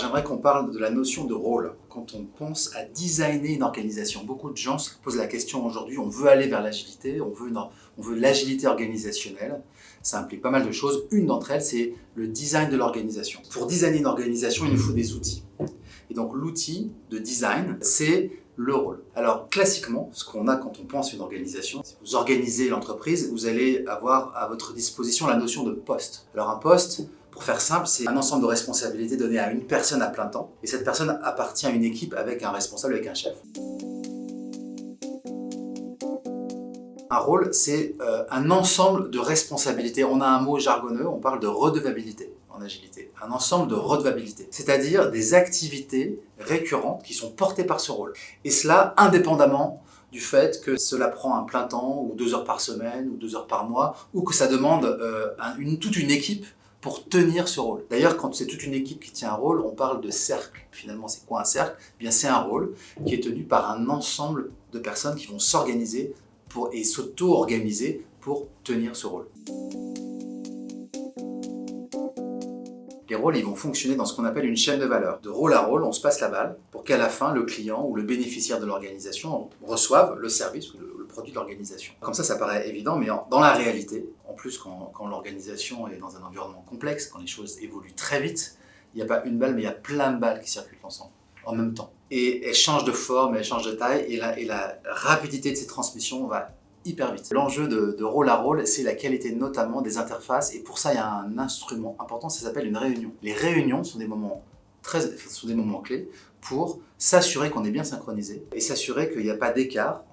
J'aimerais qu'on parle de la notion de rôle quand on pense à designer une organisation. Beaucoup de gens se posent la question aujourd'hui, on veut aller vers l'agilité, on veut l'agilité organisationnelle. Ça implique pas mal de choses. Une d'entre elles, c'est le design de l'organisation. Pour designer une organisation, il nous faut des outils. Et donc l'outil de design, c'est le rôle. Alors classiquement, ce qu'on a quand on pense à une organisation, si vous organisez l'entreprise, vous allez avoir à votre disposition la notion de poste. Alors un poste, pour faire simple, c'est un ensemble de responsabilités données à une personne à plein temps. Et cette personne appartient à une équipe avec un responsable, avec un chef. Un rôle, c'est un ensemble de responsabilités. On a un mot jargonneux, on parle de redevabilité en agilité. Un ensemble de redevabilités, c'est-à-dire des activités récurrentes qui sont portées par ce rôle. Et cela indépendamment du fait que cela prend un plein temps, ou 2 heures par semaine, ou 2 heures par mois, ou que ça demande toute une équipe pour tenir ce rôle. D'ailleurs, quand c'est toute une équipe qui tient un rôle, on parle de cercle. Finalement, c'est quoi un cercle? Eh bien, c'est un rôle qui est tenu par un ensemble de personnes qui vont s'organiser et s'auto-organiser pour tenir ce rôle. Les rôles, ils vont fonctionner dans ce qu'on appelle une chaîne de valeur. De rôle à rôle, on se passe la balle pour qu'à la fin, le client ou le bénéficiaire de l'organisation reçoive le service ou le produit de l'organisation. Comme ça paraît évident, mais dans la réalité, en plus quand l'organisation est dans un environnement complexe, quand les choses évoluent très vite, il n'y a pas une balle, mais il y a plein de balles qui circulent ensemble, en même temps. Et elles changent de forme, elles changent de taille, et la rapidité de ces transmissions va hyper vite. L'enjeu de rôle à rôle, c'est la qualité notamment des interfaces, et pour ça, il y a un instrument important, ça s'appelle une réunion. Les réunions sont des moments clés pour s'assurer qu'on est bien synchronisé et s'assurer qu'il n'y a pas d'écart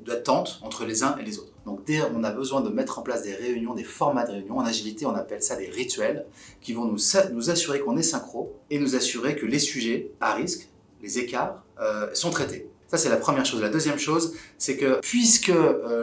d'attente entre les uns et les autres. Donc on a besoin de mettre en place des réunions, des formats de réunions. En agilité, on appelle ça des rituels qui vont nous assurer qu'on est synchro et nous assurer que les sujets à risque, les écarts, sont traités. Ça, c'est la première chose. La deuxième chose, c'est que puisque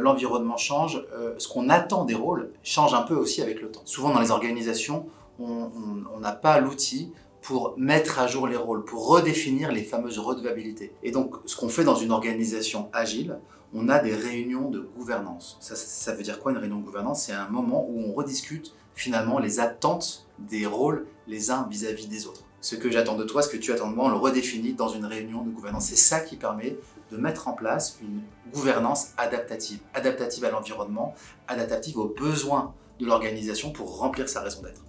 l'environnement change, ce qu'on attend des rôles change un peu aussi avec le temps. Souvent dans les organisations, on n'a pas l'outil pour mettre à jour les rôles, pour redéfinir les fameuses redevabilités. Et donc, ce qu'on fait dans une organisation agile, on a des réunions de gouvernance. Ça veut dire quoi une réunion de gouvernance? C'est un moment où on rediscute finalement les attentes des rôles les uns vis-à-vis des autres. Ce que j'attends de toi, ce que tu attends de moi, on le redéfinit dans une réunion de gouvernance. C'est ça qui permet de mettre en place une gouvernance adaptative. Adaptative à l'environnement, adaptative aux besoins de l'organisation pour remplir sa raison d'être.